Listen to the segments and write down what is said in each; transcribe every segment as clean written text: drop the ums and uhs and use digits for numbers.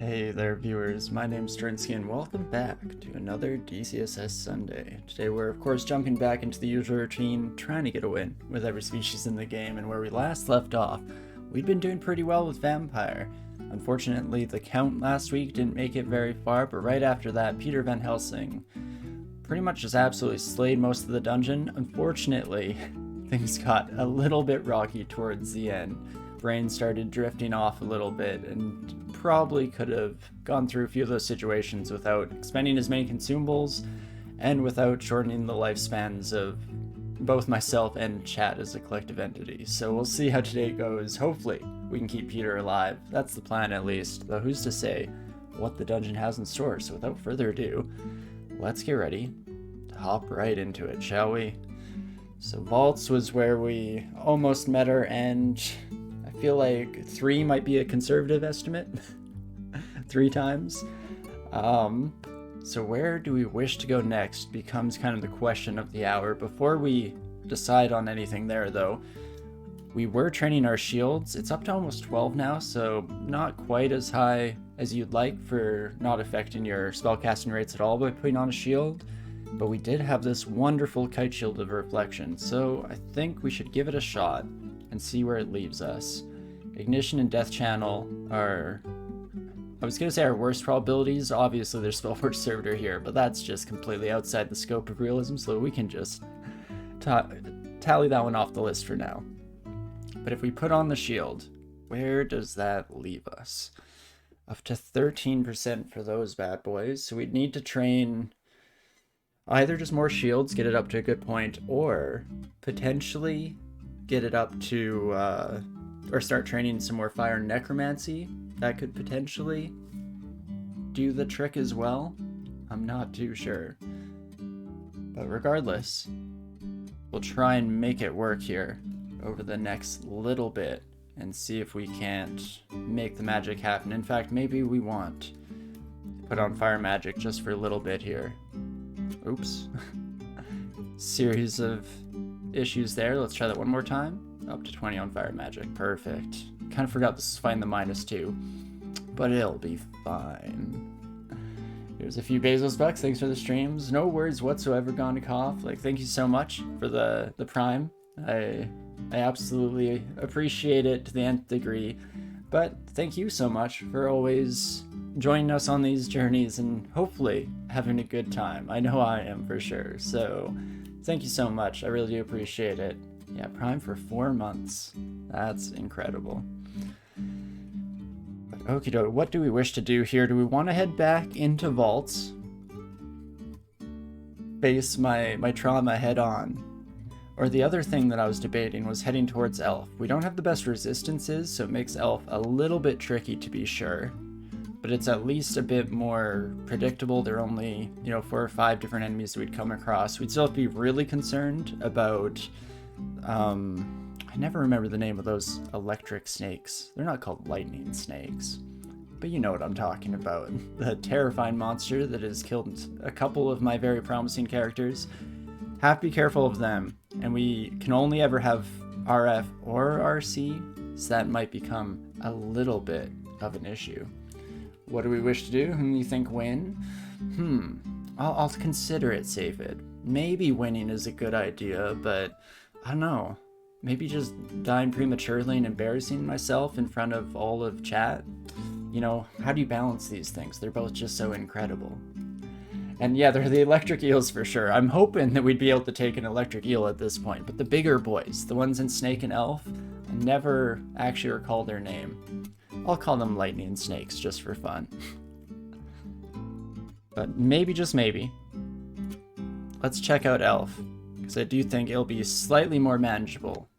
Hey there viewers, my name's Torinski and welcome back to another DCSS Sunday. Today we're of course jumping back into the usual routine, trying to get a win with every species in the game, and where we last left off, we'd been doing pretty well with Vampire. Unfortunately, the count last week didn't make it very far, but right after that, Peter Van Helsing pretty much just absolutely slayed most of the dungeon. Unfortunately, things got a little bit rocky towards the end. Brain started drifting off a little bit and probably could have gone through a few of those situations without expending as many consumables and without shortening the lifespans of both myself and chat as a collective entity. So we'll see how today goes. Hopefully we can keep Peter alive. That's the plan at least, though who's to say what the dungeon has in store. So without further ado, let's get ready to hop right into it, shall we? So Vaults was where we almost met her, and I feel like 3 might be a conservative estimate. 3 times. So where do we wish to go next becomes kind of the question of the hour. Before we decide on anything there though, we were training our shields. It's up to almost 12 now, so not quite as high as you'd like for not affecting your spellcasting rates at all by putting on a shield. But we did have this wonderful kite shield of reflection, so I think we should give it a shot and see where it leaves us. Ignition and Death Channel are, I was going to say, our worst probabilities. Obviously there's Spellforge Servitor here, but that's just completely outside the scope of realism, so we can just tally that one off the list for now. But if we put on the shield, where does that leave us? Up to 13% for those bad boys, so we'd need to train either just more shields, get it up to a good point, or potentially get it up to, or start training some more fire and necromancy. That could potentially do the trick as well. I'm not too sure. But regardless, we'll try and make it work here over the next little bit and see if we can't make the magic happen. In fact, maybe we want to put on fire magic just for a little bit here. Oops. Series of issues there. Let's try that one more time. Up to 20 on fire magic. Perfect. Kind of forgot this is fighting the -2, but it'll be fine. Here's a few Bezos bucks. Thanks for the streams. No worries whatsoever, Gone to Cough. Like, thank you so much for the prime. I absolutely appreciate it to the nth degree. But thank you so much for always joining us on these journeys and hopefully having a good time. I know I am for sure. So thank you so much. I really do appreciate it. Yeah, Prime for 4 months. That's incredible. But okie doke, what do we wish to do here? Do we want to head back into Vaults? Face my trauma head on? Or the other thing that I was debating was heading towards Elf. We don't have the best resistances, so it makes Elf a little bit tricky to be sure. But it's at least a bit more predictable. There are only, 4 or 5 different enemies that we'd come across. We'd still have to be really concerned about, I never remember the name of those electric snakes. They're not called lightning snakes, but you know what I'm talking about. The terrifying monster that has killed a couple of my very promising characters. Have to be careful of them, and we can only ever have RF or RC, so that might become a little bit of an issue. What do we wish to do? Whom do you think win? I'll consider it, save it. Maybe winning is a good idea, but I don't know. Maybe just dying prematurely and embarrassing myself in front of all of chat? How do you balance these things? They're both just so incredible. And yeah, they're the electric eels for sure. I'm hoping that we'd be able to take an electric eel at this point, but the bigger boys, the ones in Snake and Elf, I never actually recall their name. I'll call them lightning snakes just for fun. But maybe, just maybe, let's check out Elf, because I do think it'll be slightly more manageable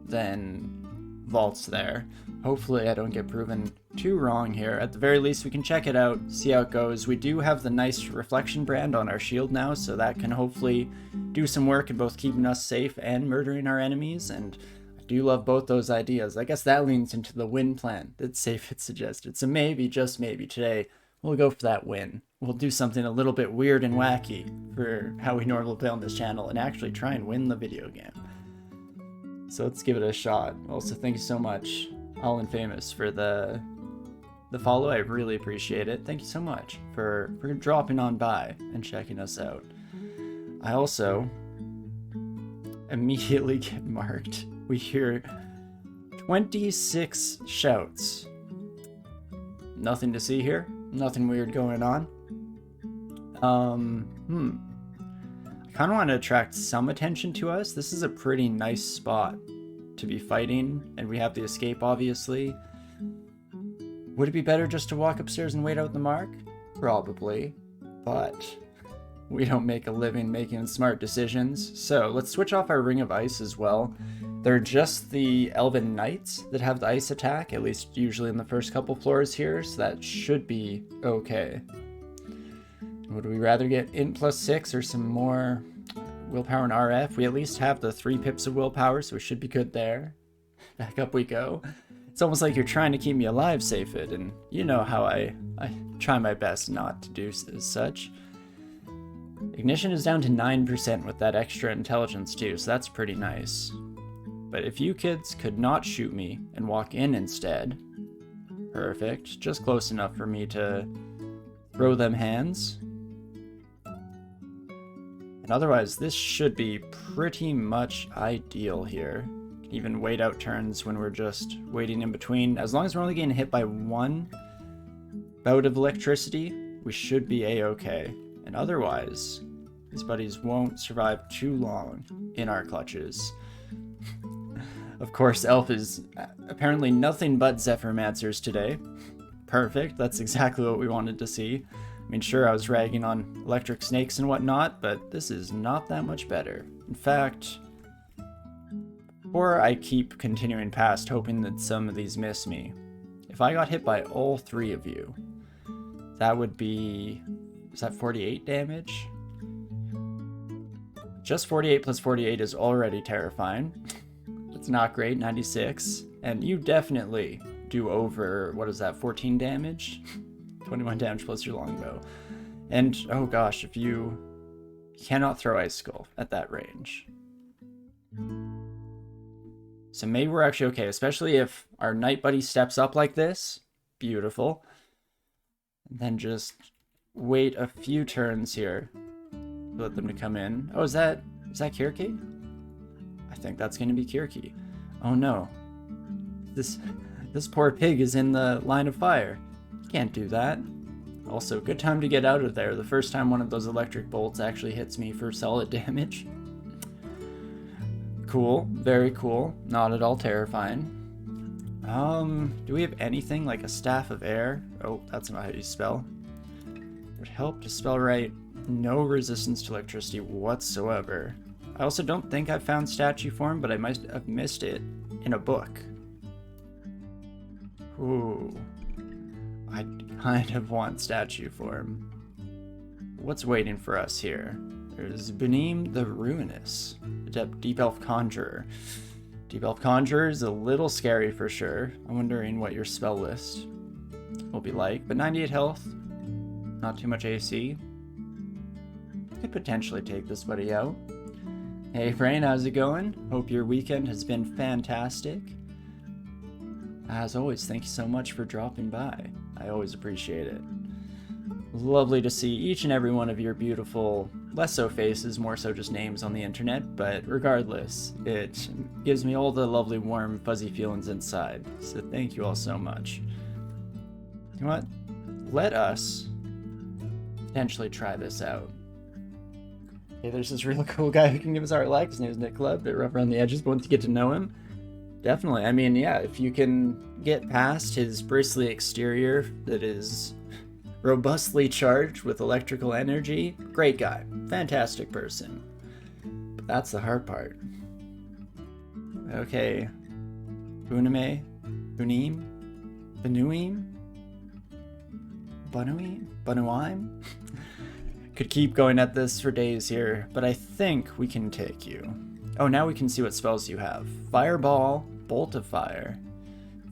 than Vaults there. Hopefully I don't get proven too wrong here. At the very least, we can check it out, see how it goes. We do have the nice reflection brand on our shield now, so that can hopefully do some work in both keeping us safe and murdering our enemies, and I do love both those ideas. I guess that leans into the win plan that Safe had suggested. So maybe, just maybe, today we'll go for that win. We'll do something a little bit weird and wacky for how we normally play on this channel and actually try and win the video game. So let's give it a shot. Also, thank you so much, All in Famous, for the the follow. I really appreciate it. Thank you so much for dropping on by and checking us out. I also immediately get marked. We hear 26 shouts. Nothing to see here. Nothing weird going on. I kind of want to attract some attention to us. This is a pretty nice spot to be fighting, and we have the escape, obviously. Would it be better just to walk upstairs and wait out the mark? Probably, but we don't make a living making smart decisions. So let's switch off our Ring of Ice as well. They're just the Elven Knights that have the ice attack, at least usually in the first couple floors here, so that should be okay. Would we rather get Int +6 or some more willpower and RF? We at least have the 3 pips of willpower, so we should be good there. Back up we go. It's almost like you're trying to keep me alive, Safid, and you know how I try my best not to do as such. Ignition is down to 9% with that extra intelligence too, so that's pretty nice. But if you kids could not shoot me and walk in instead, perfect, just close enough for me to throw them hands. And otherwise, this should be pretty much ideal here. Even wait out turns when we're just waiting in between. As long as we're only getting hit by 1 bout of electricity, we should be a-okay. And otherwise, these buddies won't survive too long in our clutches. Of course, Elf is apparently nothing but Zephyrmancers today. Perfect, that's exactly what we wanted to see. I mean, sure, I was ragging on electric snakes and whatnot, but this is not that much better. In fact, before I keep continuing past hoping that some of these miss me, if I got hit by all 3 of you, that would be... is that 48 damage? Just 48 plus 48 is already terrifying. It's not great, 96. And you definitely do over, what is that, 14 damage? 21 damage plus your longbow. And, oh gosh, if you cannot throw Ice Skull at that range. So maybe we're actually okay, especially if our Knight Buddy steps up like this. Beautiful. And then just wait a few turns here. Let them to come in. Oh, is that Kirki? I think that's going to be Kirki. Oh no. This poor pig is in the line of fire. Can't do that. Also, good time to get out of there. The first time one of those electric bolts actually hits me for solid damage. Cool. Very cool. Not at all terrifying. Do we have anything like a Staff of Air? Oh, that's not how you spell. Would help to spell right. No resistance to electricity whatsoever. I also don't think I've found statue form, but I might have missed it in a book. Ooh. I kind of want statue form. What's waiting for us here? There's Beneem the Ruinous, the Deep Elf Conjurer. Deep Elf Conjurer is a little scary for sure. I'm wondering what your spell list will be like, but 98 health, not too much AC. Could potentially take this buddy out. Hey Frain, how's it going? Hope your weekend has been fantastic. As always, thank you so much for dropping by. I always appreciate it. Lovely to see each and every one of your beautiful, less so faces, more so just names on the internet, but regardless, it gives me all the lovely, warm, fuzzy feelings inside. So thank you all so much. You know what? Let us potentially try this out. Hey, there's this real cool guy who can give us art like. His name is Nick Club, a bit rough around the edges, but once you get to know him, definitely. I mean, yeah, if you can get past his bristly exterior that is robustly charged with electrical energy, great guy, fantastic person. But that's the hard part. Okay. Buname? Bunim? Benuim? Banuim? Could keep going at this for days here, but I think we can take you. Oh, now we can see what spells you have. Fireball, Bolt of Fire,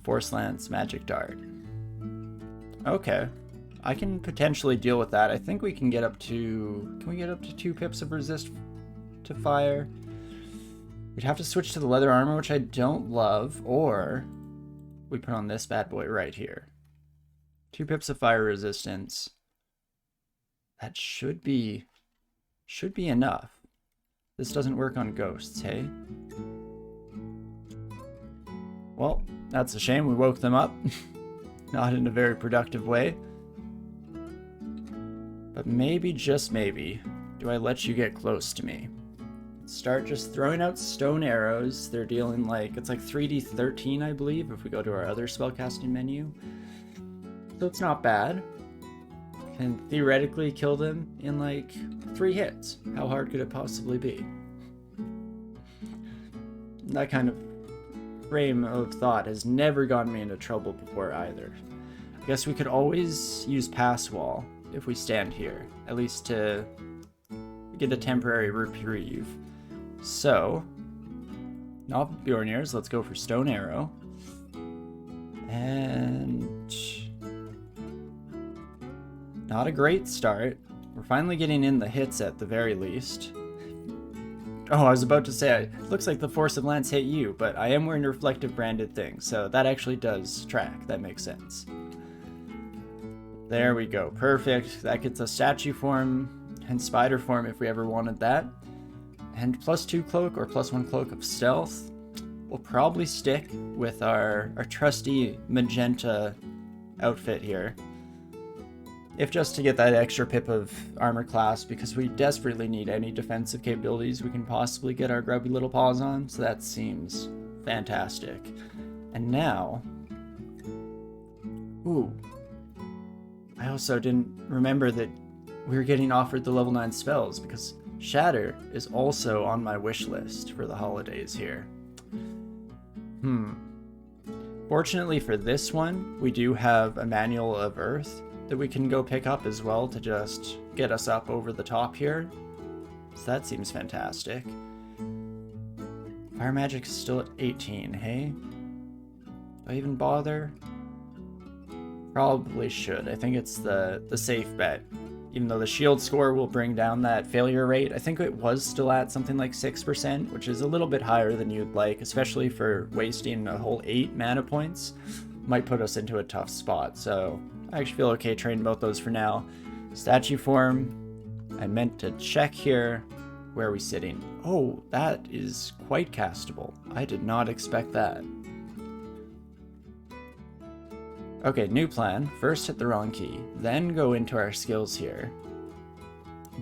Force Lance, Magic Dart. Okay. I can potentially deal with that. I think we can get up to... Can we get up to 2 pips of resist to fire? We'd have to switch to the leather armor, which I don't love, or we put on this bad boy right here. 2 pips of fire resistance. That should be enough. This doesn't work on ghosts, hey? Well, that's a shame. We woke them up. Not in a very productive way. But maybe, just maybe, do I let you get close to me? Start just throwing out stone arrows. They're dealing like, it's like 3d13, I believe, if we go to our other spellcasting menu. So it's not bad. Can theoretically kill them in like 3 hits. How hard could it possibly be? That kind of frame of thought has never gotten me into trouble before either. I guess we could always use pass wall if we stand here, at least to get a temporary reprieve. So, not Bjornir's, let's go for stone arrow. And not a great start. We're finally getting in the hits at the very least. Oh, I was about to say, it looks like the force of lance hit you, but I am wearing a reflective branded thing, so that actually does track. That makes sense. There we go. Perfect. That gets us statue form and spider form if we ever wanted that. And +2 cloak or +1 cloak of stealth. We'll probably stick with our trusty magenta outfit here. If just to get that extra pip of armor class, because we desperately need any defensive capabilities we can possibly get our grubby little paws on, so that seems fantastic. And now... Ooh. I also didn't remember that we were getting offered the level 9 spells, because Shatter is also on my wish list for the holidays here. Fortunately for this one, we do have a Manual of Earth that we can go pick up as well to just get us up over the top here. So that seems fantastic. Fire magic is still at 18, hey? Do I even bother? Probably should. I think it's the safe bet. Even though the shield score will bring down that failure rate, I think it was still at something like 6%, which is a little bit higher than you'd like, especially for wasting a whole 8 mana points. Might put us into a tough spot, so I actually feel okay trading both those for now. Statue form, I meant to check here. Where are we sitting? Oh, that is quite castable. I did not expect that. Okay, new plan. First hit the wrong key, then go into our skills here.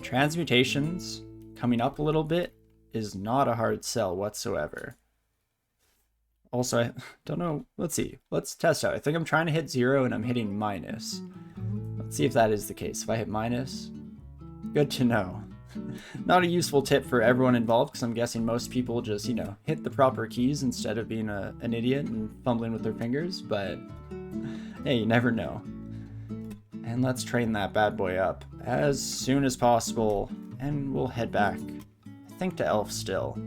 Transmutations, coming up a little bit, is not a hard sell whatsoever. Also, I don't know, let's see. Let's test out. I think I'm trying to hit 0 and I'm hitting minus. Let's see if that is the case. If I hit minus, good to know. Not a useful tip for everyone involved, because I'm guessing most people just, hit the proper keys instead of being an idiot and fumbling with their fingers, but hey, you never know. And let's train that bad boy up as soon as possible, and we'll head back, I think, to Elf still.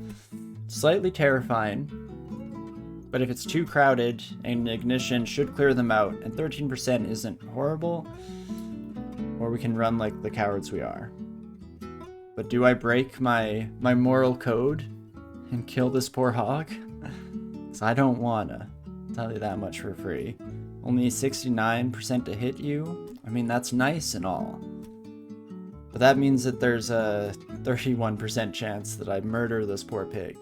Slightly terrifying, but if it's too crowded, an ignition should clear them out, and 13% isn't horrible, or we can run like the cowards we are. But do I break my moral code and kill this poor hog? Because I don't wanna. I'll tell you that much for free. Only 69% to hit you? I mean, that's nice and all. But that means that there's a 31% chance that I murder this poor pig.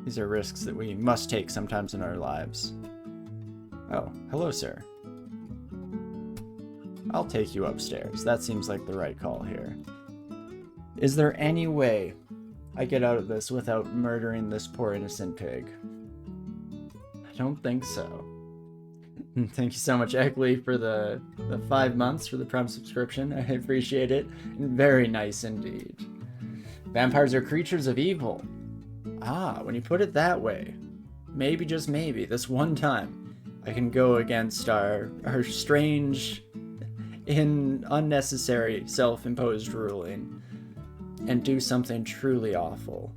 These are risks that we must take sometimes in our lives. Oh, hello, sir. I'll take you upstairs. That seems like the right call here. Is there any way I get out of this without murdering this poor innocent pig? I don't think so. Thank you so much, Eckley, for the 5 months for the Prime subscription. I appreciate it. Very nice indeed. Vampires are creatures of evil. Ah, when you put it that way, maybe, just maybe, this one time, I can go against our strange, unnecessary, self-imposed ruling and do something truly awful.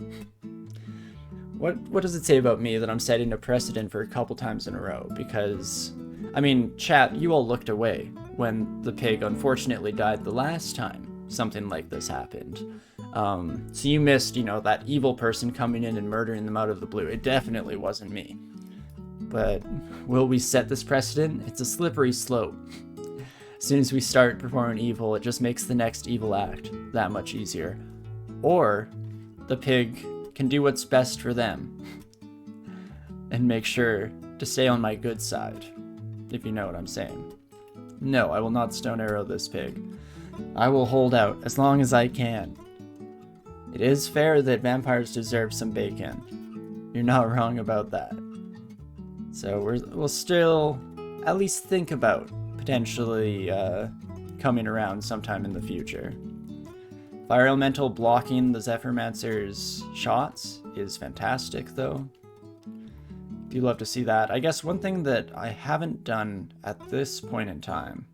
What does it say about me that I'm setting a precedent for a couple times in a row? Because, I mean, chat, you all looked away when the pig unfortunately died the last time something like this happened. So you missed, that evil person coming in and murdering them out of the blue. It definitely wasn't me. but will we set this precedent? It's a slippery slope. As soon as we start performing evil, it just makes the next evil act that much easier. Or the pig can do what's best for them and make sure to stay on my good side, if you know what I'm saying. No, I will not stone arrow this pig. I will hold out as long as I can. It is fair that vampires deserve some bacon. You're not wrong about that. So we'll still at least think about potentially coming around sometime in the future. Fire Elemental blocking the Zephyrmancer's shots is fantastic, though. Do love to see that. I guess one thing that I haven't done at this point in time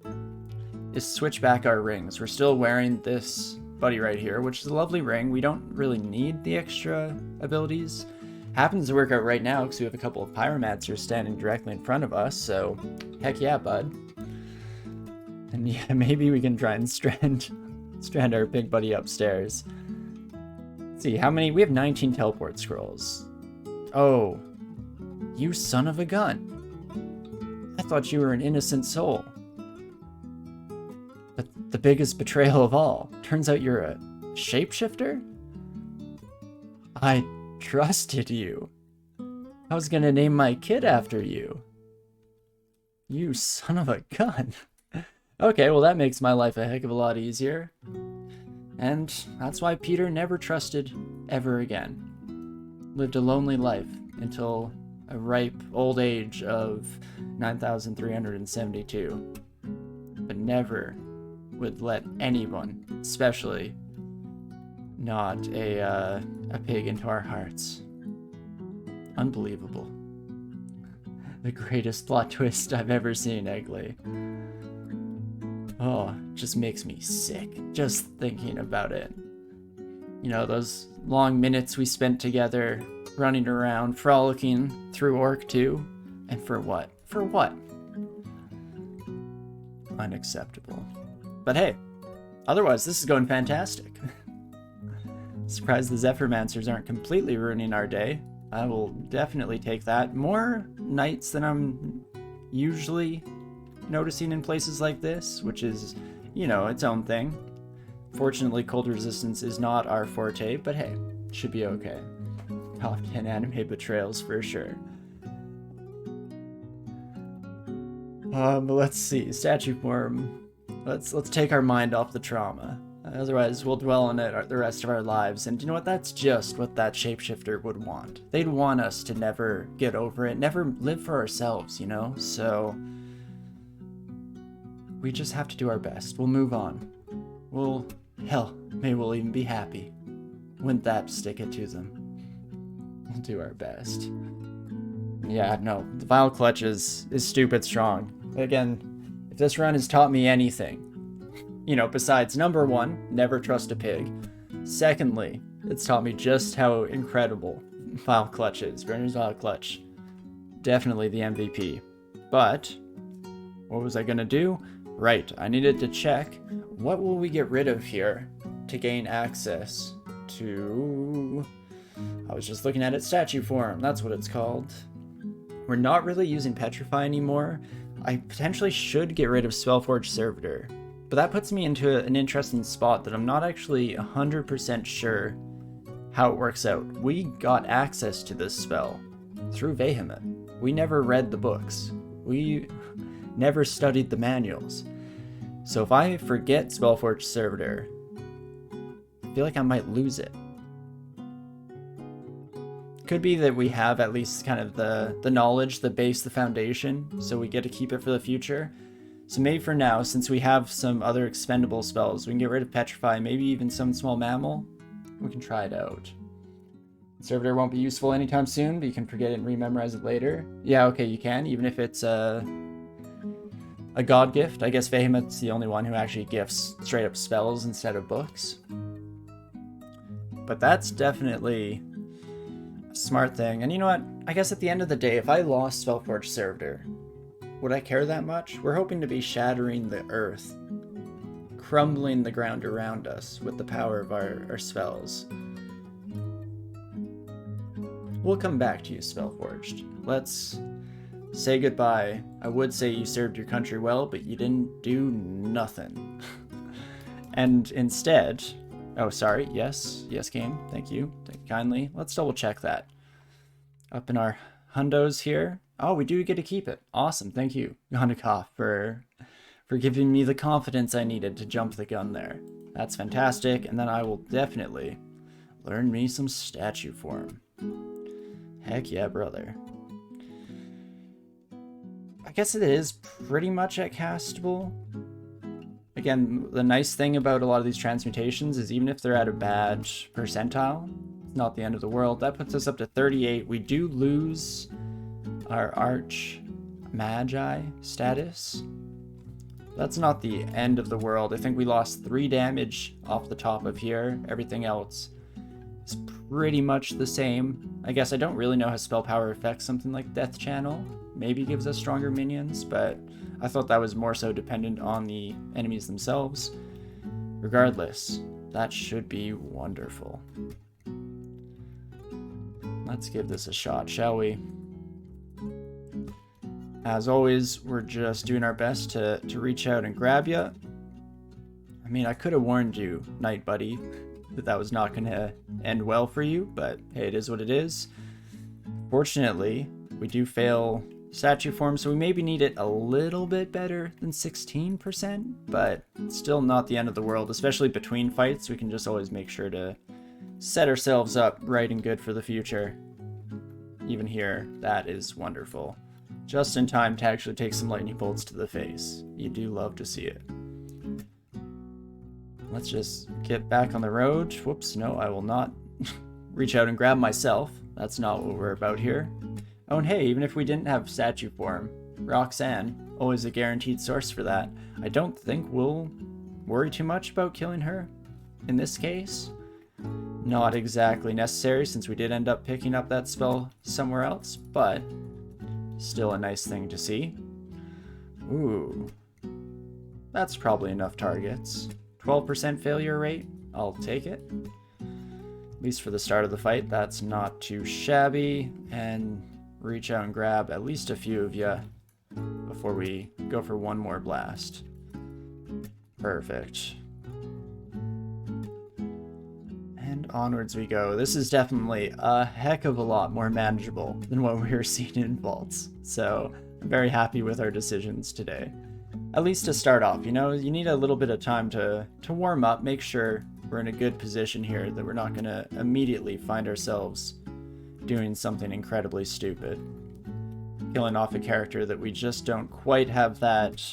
is switch back our rings. We're still wearing this buddy right here, which is a lovely ring. We don't really need the extra abilities. Happens to work out right now because we have a couple of Pyromancers standing directly in front of us, so heck yeah, bud. And yeah, maybe we can try and strand our big buddy upstairs. Let's see, how many? We have 19 teleport scrolls. Oh, you son of a gun. I thought you were an innocent soul. But the biggest betrayal of all. Turns out you're a shapeshifter? I trusted you. I was gonna name my kid after you. You son of a gun. Okay, well that makes my life a heck of a lot easier. And that's why Peter never trusted ever again. Lived a lonely life until a ripe old age of 9,372. But never would let anyone, especially not a pig, into our hearts. Unbelievable. The greatest plot twist I've ever seen, Eggly. Oh, just makes me sick, just thinking about it. You know, those long minutes we spent together, running around, frolicking through Orc 2, and for what? For what? Unacceptable. But hey, otherwise this is going fantastic. Surprised the Zephyrmancers aren't completely ruining our day. I will definitely take that. More knights than I'm usually noticing in places like this, which is, you know, its own thing. Fortunately, cold resistance is not our forte, but hey, should be okay. Top 10 anime betrayals for sure. Let's see, statue form. Let's take our mind off the trauma. Otherwise, we'll dwell on it the rest of our lives. And you know what? That's just what that shapeshifter would want. They'd want us to never get over it, never live for ourselves, you know? So we just have to do our best. We'll move on. Hell, maybe we'll even be happy. Wouldn't that stick it to them? We'll do our best. Yeah, no, the Vile Clutch is stupid strong. Again, if this run has taught me anything, you know, besides number one, never trust a pig. Secondly, it's taught me just how incredible Vile Clutch is. Brenner's Vile Clutch, definitely the MVP. But what was I gonna do? Right, I needed to check what will we get rid of here to gain access to... I was just looking at its statue form, that's what it's called. We're not really using Petrify anymore. I potentially should get rid of Spellforge Servitor, but that puts me into an interesting spot that I'm not actually 100% sure how it works out. We got access to this spell through Vehement. We never read the books. We never studied the manuals. So if I forget Spellforge Servitor, I feel like I might lose it. Could be that we have at least kind of the knowledge, the base, the foundation, so we get to keep it for the future. So maybe for now, since we have some other expendable spells, we can get rid of Petrify, maybe even some small mammal. We can try it out. Servitor won't be useful anytime soon, but you can forget it and rememorize it later. Yeah, okay, you can, even if it's a god gift. I guess Vehement's the only one who actually gifts straight up spells instead of books. But that's definitely a smart thing. And you know what? I guess at the end of the day, if I lost Spellforge Servitor, would I care that much? We're hoping to be shattering the earth, crumbling the ground around us with the power of our spells. We'll come back to you, Spellforged. Let's say goodbye. I would say you served your country well, but you didn't do nothing. And instead, oh, sorry, yes, game, thank you kindly. Let's double check that. Up in our hundos here. Oh, we do get to keep it. Awesome, thank you, Yonikoff, for giving me the confidence I needed to jump the gun there. That's fantastic, and then I will definitely learn me some statue form. Heck yeah, brother. I guess it is pretty much at castable. Again, the nice thing about a lot of these transmutations is even if they're at a bad percentile, it's not the end of the world. That puts us up to 38. We do lose our Arch Magi status. That's not the end of the world. I think we lost 3 damage off the top of here. Everything else is pretty much the same. I guess I don't really know how spell power affects something like Death Channel. Maybe gives us stronger minions, but I thought that was more so dependent on the enemies themselves. Regardless, that should be wonderful. Let's give this a shot, shall we? As always, we're just doing our best to reach out and grab you. I mean, I could have warned you, Night Buddy, that was not going to end well for you, but hey, it is what it is. Fortunately, we do fail statue form, so we maybe need it a little bit better than 16%, but still not the end of the world, especially between fights. We can just always make sure to set ourselves up right and good for the future. Even here, that is wonderful. Just in time to actually take some lightning bolts to the face. You do love to see it. Let's just get back on the road. Whoops, no, I will not reach out and grab myself. That's not what we're about here. Oh, and hey, even if we didn't have statue form, Roxanne, always a guaranteed source for that. I don't think we'll worry too much about killing her in this case. Not exactly necessary since we did end up picking up that spell somewhere else, but still a nice thing to see. Ooh, that's probably enough targets. 12% failure rate, I'll take it. At least for the start of the fight, that's not too shabby. And reach out and grab at least a few of you before we go for one more blast. Perfect. And onwards we go. This is definitely a heck of a lot more manageable than what we were seeing in Vaults. So I'm very happy with our decisions today. At least to start off, you know, you need a little bit of time to warm up, make sure we're in a good position here, that we're not going to immediately find ourselves doing something incredibly stupid. Killing off a character that we just don't quite have that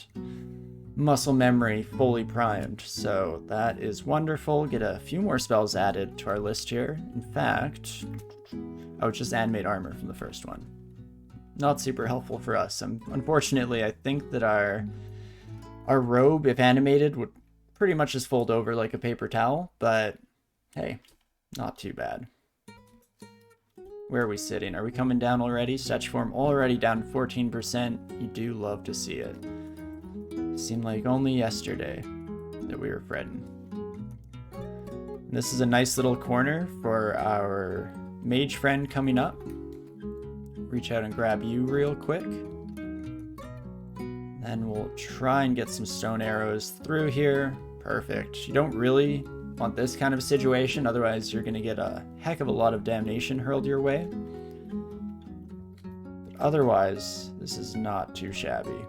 muscle memory fully primed. So that is wonderful. Get a few more spells added to our list here. In fact, oh, just animate armor from the first one. Not super helpful for us. Unfortunately, I think that our robe, if animated, would pretty much just fold over like a paper towel, but hey, not too bad. Where are we sitting? Are we coming down already? Statue form already down 14%. You do love to see it. Seemed like only yesterday that we were fretting. And this is a nice little corner for our mage friend coming up. Reach out and grab you real quick. Then we'll try and get some stone arrows through here. Perfect. You don't really want this kind of situation, otherwise you're going to get a heck of a lot of damnation hurled your way. But otherwise, this is not too shabby.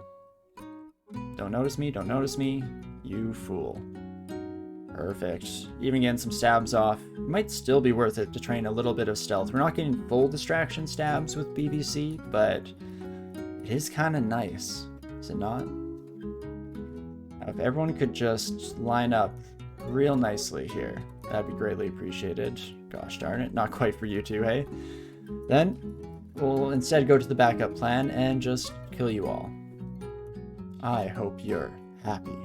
Don't notice me, don't notice me, you fool. Perfect. Even getting some stabs off. It might still be worth it to train a little bit of stealth. We're not getting full distraction stabs with BBC, but it is kind of nice, is it not? Now, if everyone could just line up real nicely here, that'd be greatly appreciated. Gosh darn it, not quite for you two, hey? Then we'll instead go to the backup plan and just kill you all. I hope you're happy.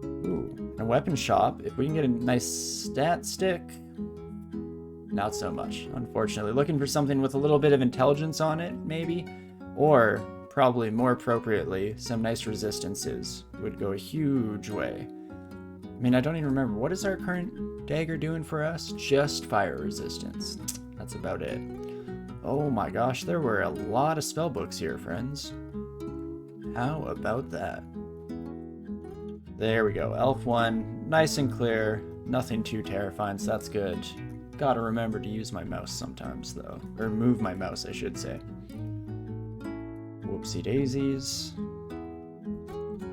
Ooh, a weapon shop. If we can get a nice stat stick, not so much, unfortunately. Looking for something with a little bit of intelligence on it, maybe? Or, probably more appropriately, some nice resistances would go a huge way. I mean, I don't even remember. What is our current dagger doing for us? Just fire resistance. That's about it. Oh my gosh, there were a lot of spellbooks here, friends. How about that? There we go, Elf 1, nice and clear, nothing too terrifying, so that's good. Gotta remember to use my mouse sometimes, though. Or move my mouse, I should say. Whoopsie daisies.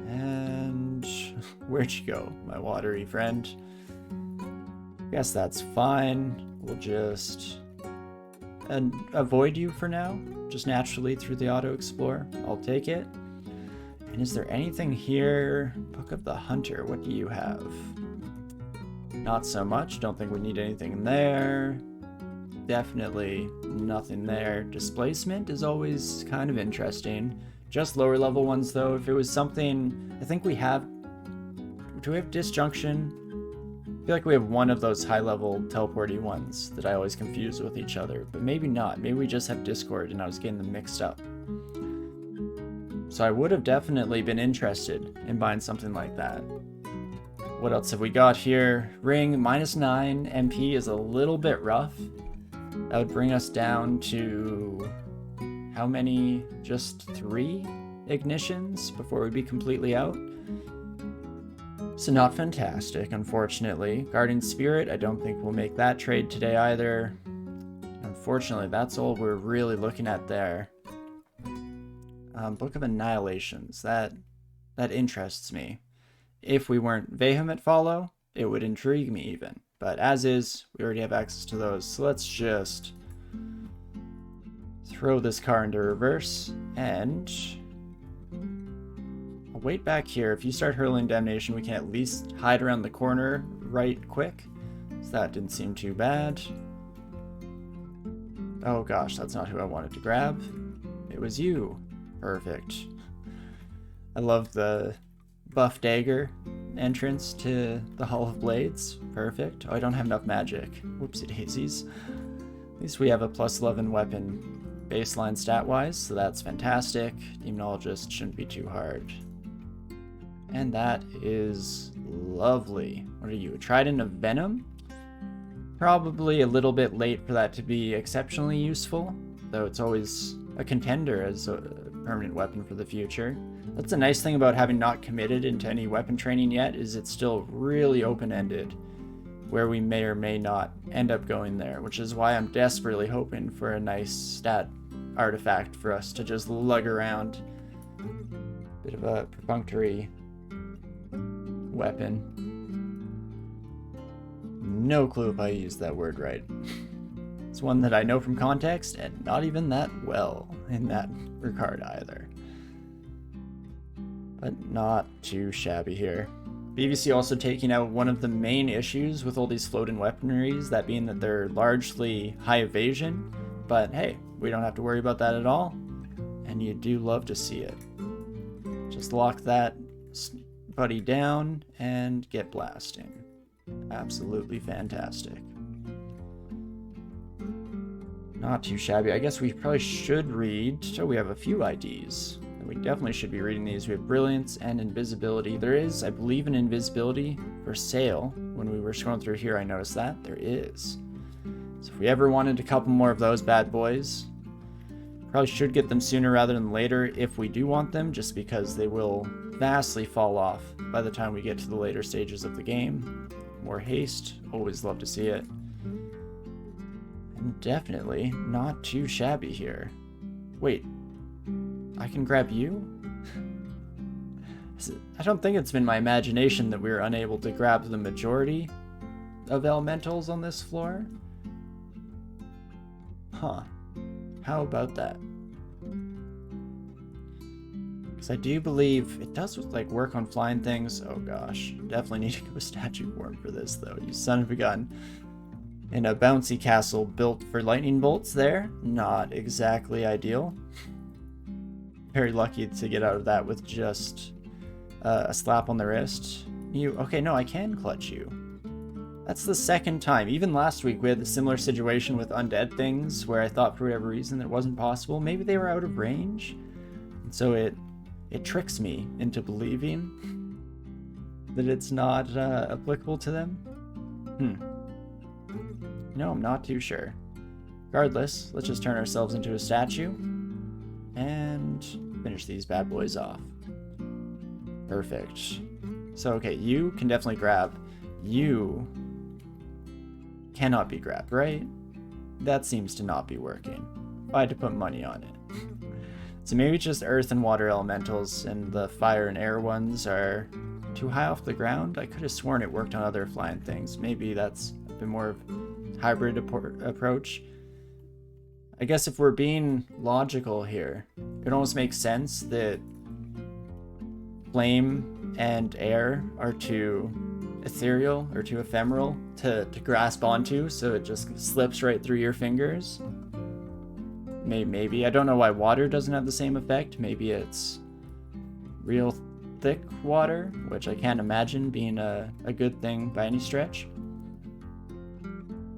And where'd you go, my watery friend? Guess that's fine. We'll just avoid you for now, just naturally through the auto explore. I'll take it. And is there anything here? Book of the Hunter, what do you have? Not so much, don't think we need anything there. Definitely nothing there. Displacement is always kind of interesting. Just lower level ones though. If it was something, I think we have, do we have Disjunction? I feel like we have one of those high level teleporty ones that I always confuse with each other, but maybe not. Maybe we just have Discord and I was getting them mixed up. So I would have definitely been interested in buying something like that. What else have we got here? Ring, -9 MP is a little bit rough. That would bring us down to how many? Just 3 ignitions before we'd be completely out. So not fantastic, unfortunately. Guardian Spirit, I don't think we'll make that trade today either. Unfortunately, that's all we're really looking at there. Book of Annihilations, that interests me. If we weren't Vehement Follow, it would intrigue me even. But as is, we already have access to those, so let's just throw this car into reverse, and I'll wait back here. If you start hurling Damnation, we can at least hide around the corner right quick, so that didn't seem too bad. Oh gosh, that's not who I wanted to grab. It was you. Perfect. I love the buff dagger entrance to the Hall of Blades. Perfect. Oh, I don't have enough magic. Whoopsie daisies. At least we have a +11 weapon baseline stat-wise, so that's fantastic. Demonologist shouldn't be too hard. And that is lovely. What are you, a Trident of Venom? Probably a little bit late for that to be exceptionally useful, though it's always a contender as a permanent weapon for the future. That's the nice thing about having not committed into any weapon training yet, is it's still really open-ended, where we may or may not end up going there, which is why I'm desperately hoping for a nice stat artifact for us to just lug around. Bit of a perfunctory weapon. No clue if I used that word right. It's one that I know from context, and not even that well in that regard either. But not too shabby here. BVC also taking out one of the main issues with all these floating weaponries, that being that they're largely high evasion, but hey, we don't have to worry about that at all, and you do love to see it. Just lock that buddy down and get blasting. Absolutely fantastic. Not too shabby. I guess we probably should read. So we have a few IDs. And we definitely should be reading these. We have Brilliance and Invisibility. There is, I believe, an Invisibility for sale. When we were scrolling through here, I noticed that. There is. So if we ever wanted a couple more of those bad boys, probably should get them sooner rather than later if we do want them, just because they will vastly fall off by the time we get to the later stages of the game. More haste. Always love to see it. And definitely not too shabby here. Wait, I can grab you? I don't think it's been my imagination that we were unable to grab the majority of elementals on this floor. Huh. How about that? Because I do believe it does like work on flying things. Oh gosh, definitely need to go statue form for this though, you son of a gun. In a bouncy castle built for lightning bolts there. Not exactly ideal. Very lucky to get out of that with just a slap on the wrist. You, okay, no, I can clutch you. That's the second time. Even last week we had a similar situation with undead things where I thought for whatever reason it wasn't possible. Maybe they were out of range. And so it tricks me into believing that it's not applicable to them. No, I'm not too sure. Regardless, let's just turn ourselves into a statue and finish these bad boys off. Perfect. So, okay, you can definitely grab. You cannot be grabbed, right? That seems to not be working. If I had to put money on it. So maybe just earth and water elementals, and the fire and air ones are too high off the ground. I could have sworn it worked on other flying things. Maybe that's a bit more of a hybrid approach. I guess if we're being logical here, it almost makes sense that flame and air are too ethereal or too ephemeral to grasp onto, so it just slips right through your fingers. Maybe. I don't know why water doesn't have the same effect. Maybe it's real thick water, which I can't imagine being a good thing by any stretch.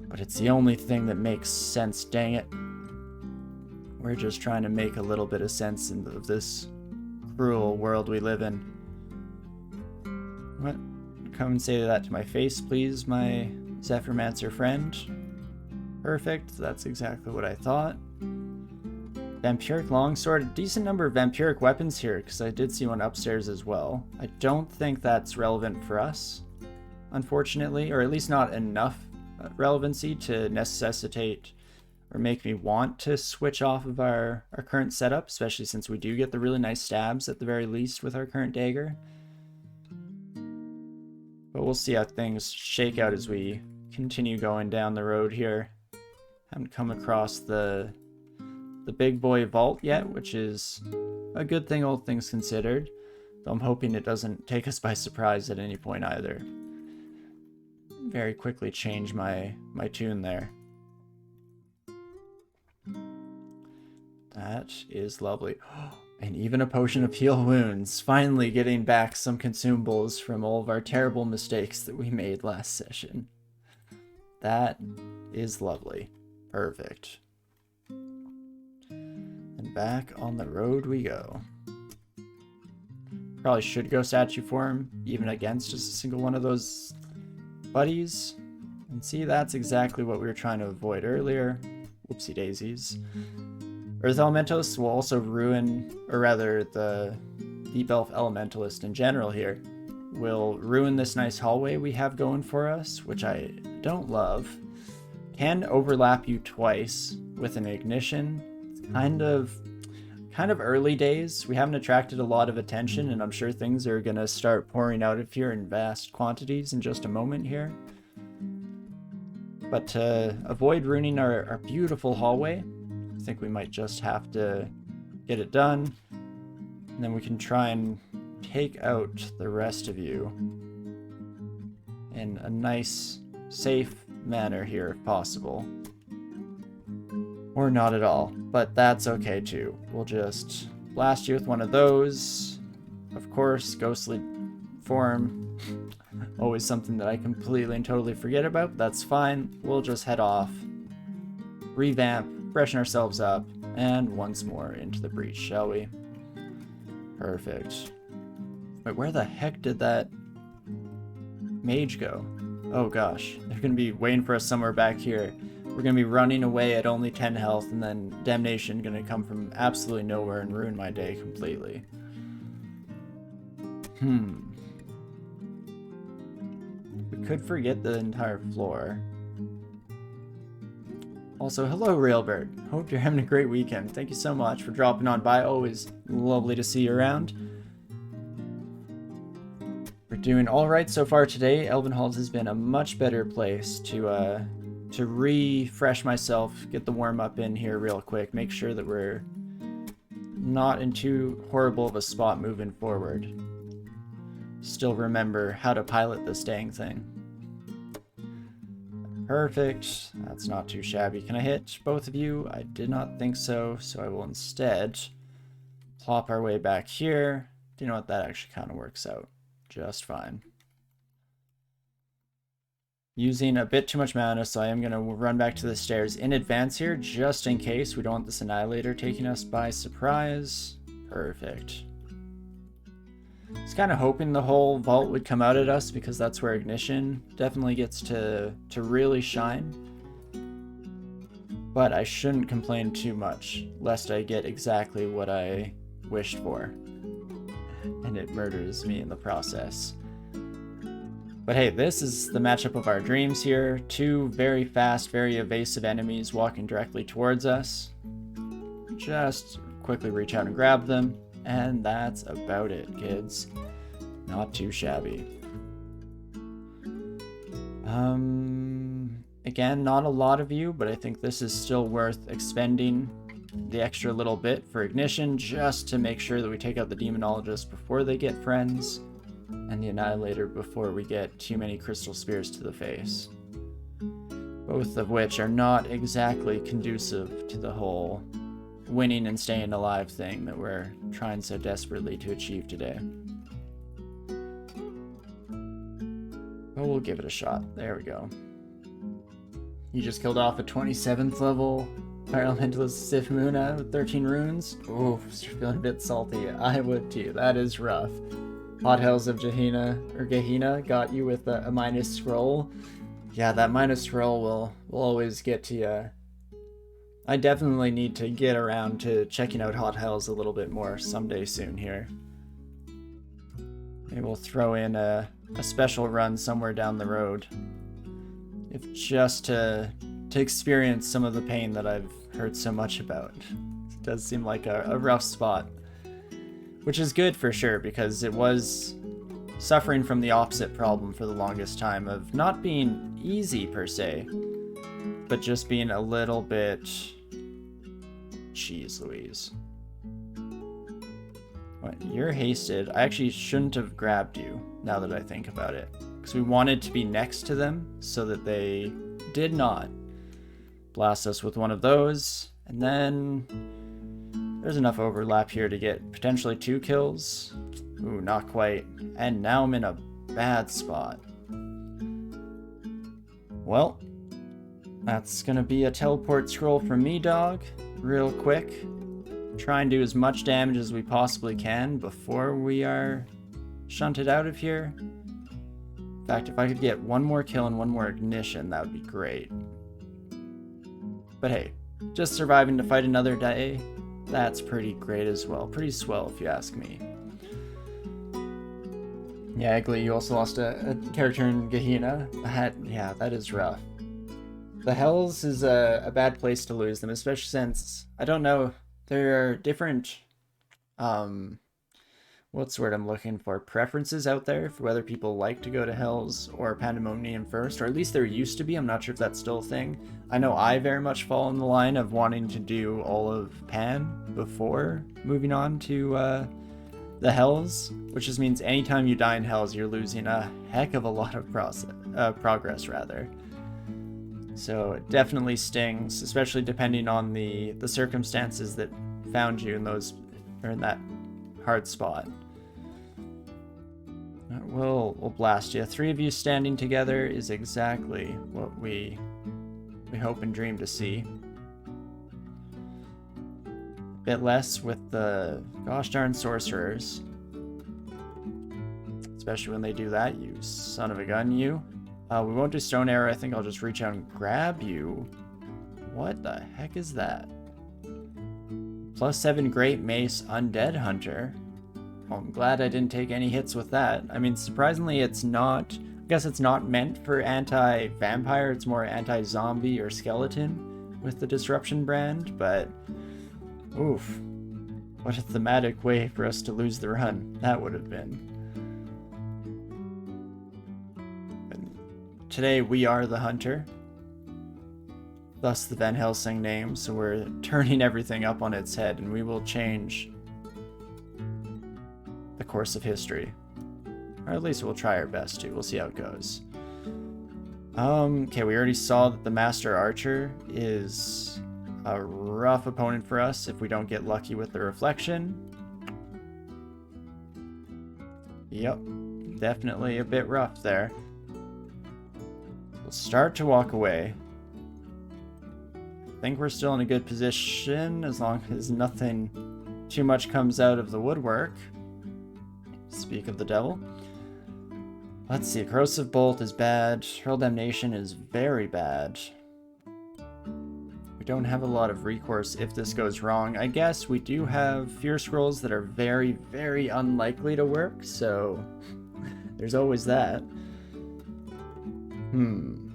But it's the only thing that makes sense, dang it. We're just trying to make a little bit of sense of this cruel world we live in. What? Come and say that to my face, please, my Zephyrmancer friend. Perfect, that's exactly what I thought. Vampiric longsword, a decent number of vampiric weapons here, because I did see one upstairs as well. I don't think that's relevant for us, unfortunately, or at least not enough relevancy to necessitate or make me want to switch off of our current setup, especially since we do get the really nice stabs at the very least with our current dagger. But we'll see how things shake out as we continue going down the road here. Haven't come across the big boy vault yet, which is a good thing, all things considered. Though I'm hoping it doesn't take us by surprise at any point either. Very quickly change my tune there. That is lovely. And even a potion of heal wounds. Finally getting back some consumables from all of our terrible mistakes that we made last session. That is lovely. Perfect. And back on the road we go. Probably should go statue form, even against just a single one of those buddies. And see, that's exactly what we were trying to avoid earlier. Whoopsie daisies. Earth Elementalist will also ruin, or rather the Deep Elf Elementalist in general here, will ruin this nice hallway we have going for us, which I don't love. Can overlap you twice with an ignition. It's kind of early days. We haven't attracted a lot of attention, and I'm sure things are going to start pouring out of here in vast quantities in just a moment here. But to avoid ruining our beautiful hallway, I think we might just have to get it done, and then we can try and take out the rest of you in a nice, safe manner here if possible. Or not at all, but that's okay too. We'll just blast you with one of those. Of course, ghostly form. Always something that I completely and totally forget about, but that's fine. We'll just head off, revamp, freshen ourselves up, and once more into the breach, shall we? Perfect. Wait, where the heck did that mage go? Oh gosh, they're gonna be waiting for us somewhere back here. We're gonna be running away at only 10 health, and then damnation gonna come from absolutely nowhere and ruin my day completely. We could forget the entire floor. Also, hello Railbird. Hope you're having a great weekend. Thank you so much for dropping on by. Always lovely to see you around. We're doing all right so far today. Elven Halls has been a much better place to refresh myself, get the warm up in here real quick, make sure that we're not in too horrible of a spot moving forward. Still remember how to pilot this dang thing. Perfect. That's not too shabby. Can I hit both of you? I did not think so, so I will instead plop our way back here. Do you know what? That actually kind of works out just fine. Using a bit too much mana, so I am going to run back to the stairs in advance here, just in case we don't want this Annihilator taking us by surprise. Perfect. I was kind of hoping the whole vault would come out at us, because that's where Ignition definitely gets to really shine. But I shouldn't complain too much, lest I get exactly what I wished for. And it murders me in the process. But hey, this is the matchup of our dreams here. Two very fast, very evasive enemies walking directly towards us. Just quickly reach out and grab them. And that's about it, kids. Not too shabby. Again, not a lot of you, but I think this is still worth expending the extra little bit for ignition just to make sure that we take out the demonologist before they get friends and the annihilator before we get too many crystal spears to the face. Both of which are not exactly conducive to the whole winning and staying alive thing that we're trying so desperately to achieve today. But we'll give it a shot. There we go. You just killed off a 27th level Elementalist Sifmuna with 13 runes. Ooh, you're feeling a bit salty. I would too. That is rough. Hot Hells of Gehenna got you with a minus scroll. Yeah, that minus scroll will always get to you. I definitely need to get around to checking out Hot Hells a little bit more someday soon here. Maybe we'll throw in a special run somewhere down the road. If just to experience some of the pain that I've heard so much about. It does seem like a rough spot. Which is good for sure, because it was suffering from the opposite problem for the longest time of not being easy per se, but just being a little bit... Jeez Louise. What, you're hasted. I actually shouldn't have grabbed you, now that I think about it. Because we wanted to be next to them, so that they did not blast us with one of those. And then there's enough overlap here to get potentially 2 kills. Ooh, not quite. And now I'm in a bad spot. Well, that's gonna be a teleport scroll from me, dog. Real quick. Try and do as much damage as we possibly can before we are shunted out of here. In fact, if I could get one more kill and one more ignition, that would be great. But hey, just surviving to fight another day, that's pretty great as well. Pretty swell, if you ask me. Yeah, Eggly, you also lost a character in Gehenna. Yeah, that is rough. The Hells is a bad place to lose them, especially since, I don't know, there are different, what's the word I'm looking for? Preferences out there for whether people like to go to Hells or Pandemonium first, or at least there used to be. I'm not sure if that's still a thing. I know I very much fall in the line of wanting to do all of Pan before moving on to the Hells, which just means anytime you die in Hells, you're losing a heck of a lot of progress, rather. So it definitely stings, especially depending on the circumstances that found you in those, or in that hard spot. We'll blast you. 3 of you standing together is exactly what we hope and dream to see. Bit less with the gosh darn sorcerers. Especially when they do that, you son of a gun, you. We won't do stone arrow. I think I'll just reach out and grab you. What the heck is that? +7 Great Mace Undead Hunter. Well, I'm glad I didn't take any hits with that. I mean, surprisingly, it's not... I guess it's not meant for anti-vampire. It's more anti-zombie or skeleton with the Disruption brand, but... Oof. What a thematic way for us to lose the run that would have been. Today we are the hunter, thus the Van Helsing name, so we're turning everything up on its head and we will change the course of history. Or at least we'll try our best to. We'll see how it goes. Okay, we already saw that the Master Archer is a rough opponent for us if we don't get lucky with the reflection. Yep, definitely a bit rough there. We'll start to walk away. I think we're still in a good position as long as nothing too much comes out of the woodwork. Speak of the devil. Let's see, Corrosive Bolt is bad. Hurl Damnation is very bad. We don't have a lot of recourse if this goes wrong. I guess we do have fear scrolls that are very, very unlikely to work, so there's always that. You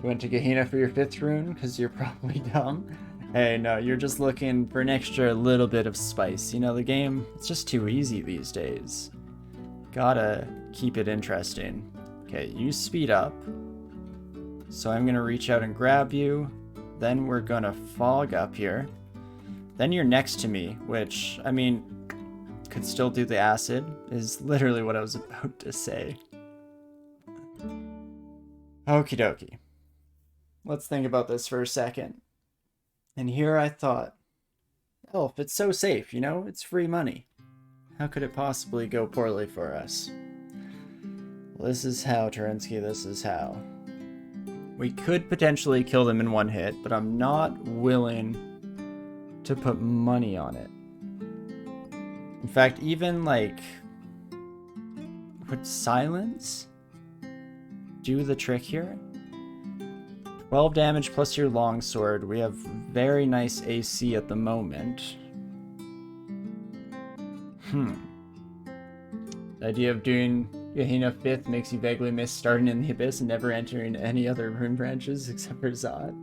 went to Gehenna for your 5th rune because you're probably dumb. Hey, no, you're just looking for an extra little bit of spice. You know, the game, it's just too easy these days. Gotta keep it interesting. Okay, you speed up. So I'm gonna reach out and grab you. Then we're gonna fog up here. Then you're next to me, which, I mean, could still do the acid, is literally what I was about to say. Okie dokie. Let's think about this for a second. And here I thought, Elf, it's so safe, you know? It's free money. How could it possibly go poorly for us? Well, this is how, Torinski, this is how. We could potentially kill them in one hit, but I'm not willing to put money on it. In fact, even like, would silence do the trick here? 12 damage plus your longsword. We have very nice AC at the moment. The idea of doing Gehenna 5th makes you vaguely miss starting in the Abyss and never entering any other rune branches except for Zot.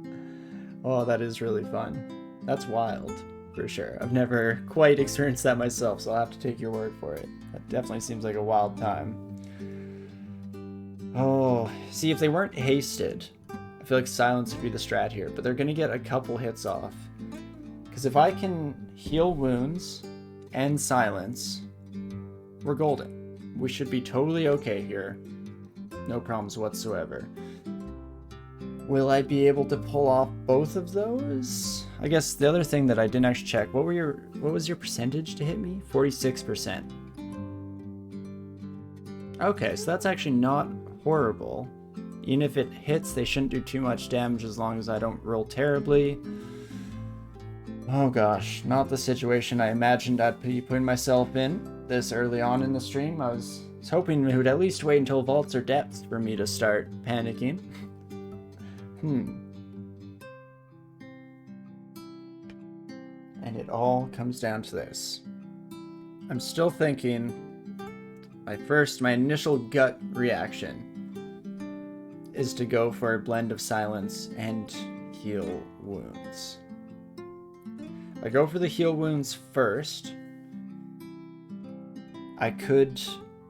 Oh, that is really fun. That's wild, for sure. I've never quite experienced that myself, so I'll have to take your word for it. That definitely seems like a wild time. Oh, see, if they weren't hasted, I feel like silence would be the strat here, but they're going to get a couple hits off. Because if I can heal wounds and silence, we're golden. We should be totally okay here. No problems whatsoever. Will I be able to pull off both of those? I guess the other thing that I didn't actually check, what was your percentage to hit me? 46%. Okay, so that's actually not horrible. Even if it hits, they shouldn't do too much damage as long as I don't roll terribly. Oh gosh, not the situation I imagined I'd be putting myself in this early on in the stream. I was hoping we would at least wait until vaults or depths for me to start panicking. And it all comes down to this. I'm still thinking, my initial gut reaction is to go for a blend of silence and heal wounds. If I go for the heal wounds first, I could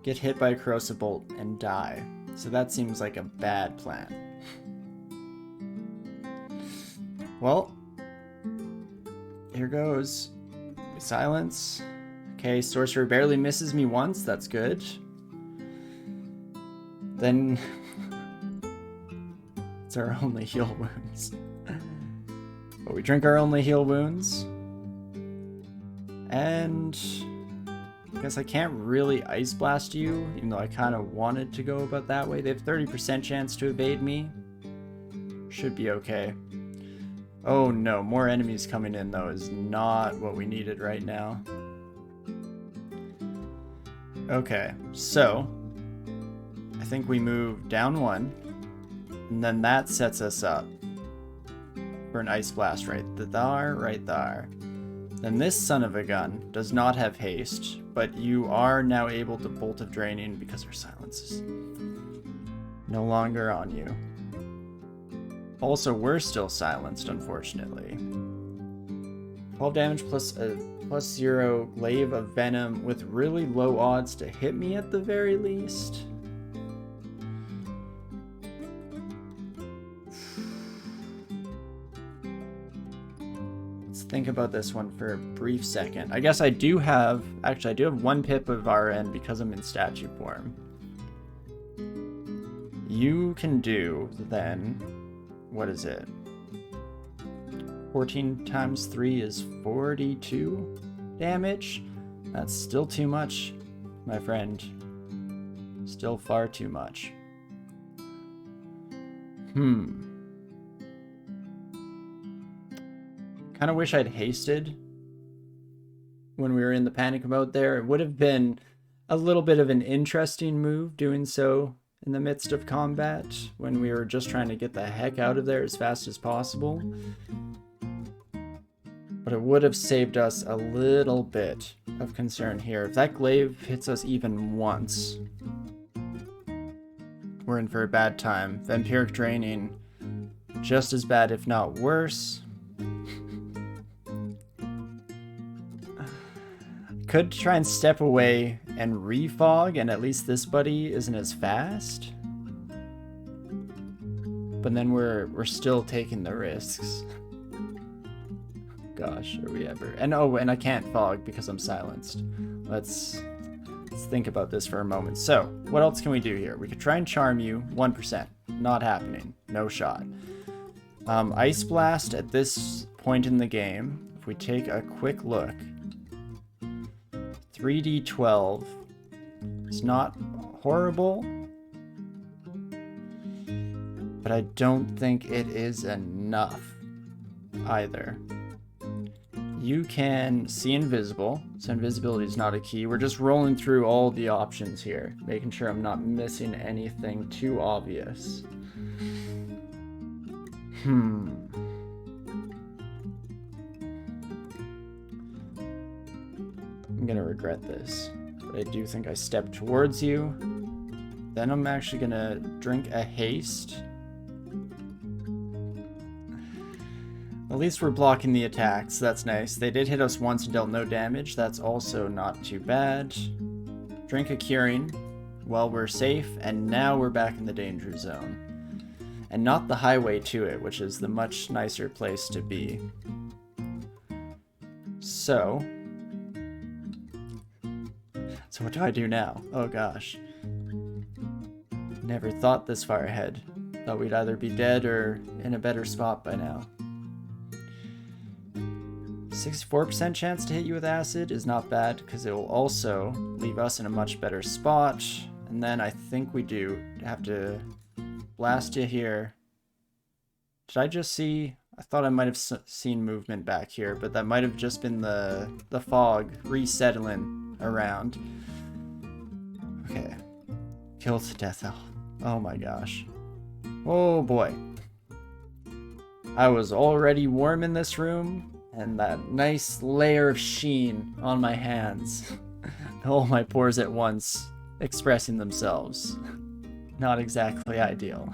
get hit by a corrosive bolt and die. So that seems like a bad plan. Well, here goes. Silence. Okay, sorcerer barely misses me once, that's good. Then it's our only heal wounds. But we drink our only heal wounds. And I guess I can't really Ice Blast you, even though I kind of wanted to go about that way. They have 30% chance to evade me. Should be okay. Oh no, more enemies coming in though is not what we needed right now. Okay, so I think we move down one, and then that sets us up for an Ice Blast right there. Then this son of a gun does not have haste, but you are now able to Bolt of Draining because our silence is no longer on you. Also, we're still silenced, unfortunately. 12 damage plus a +0 glaive of venom with really low odds to hit me at the very least. Let's think about this one for a brief second. I guess I do have 1 pip of RN because I'm in statue form. You can do then, what is it? 14 times 3 is 42 damage. That's still too much, my friend. Still far too much. Kind of wish I'd hasted when we were in the panic mode there. It would have been a little bit of an interesting move doing so in the midst of combat when we were just trying to get the heck out of there as fast as possible. But it would have saved us a little bit of concern here. If that glaive hits us even once, we're in for a bad time. Vampiric draining, just as bad if not worse. Could try and step away and refog, and at least this buddy isn't as fast. But then we're still taking the risks. Gosh, are we ever? And oh, and I can't fog because I'm silenced. Let's think about this for a moment. So, what else can we do here? We could try and charm you. 1%. Not happening. No shot. Ice Blast at this point in the game, if we take a quick look, 3d12 is not horrible, but I don't think it is enough either. You can see invisible, so invisibility is not a key. We're just rolling through all the options here, making sure I'm not missing anything too obvious. I'm gonna regret this, but I do think I stepped towards you. Then I'm actually gonna drink a haste. At least we're blocking the attacks, that's nice. They did hit us once and dealt no damage, that's also not too bad. Drink a curing. Well, we're safe, and now we're back in the danger zone. And not the highway to it, which is the much nicer place to be. So what do I do now? Oh gosh. Never thought this far ahead. Thought we'd either be dead or in a better spot by now. 64% chance to hit you with acid is not bad, because it will also leave us in a much better spot. And then I think we do have to blast you here. Did I just see? I thought I might have seen movement back here, but that might have just been the fog resettling around. Okay. Kill to death. Oh my gosh. Oh boy. I was already warm in this room, and that nice layer of sheen on my hands. All my pores at once expressing themselves. Not exactly ideal.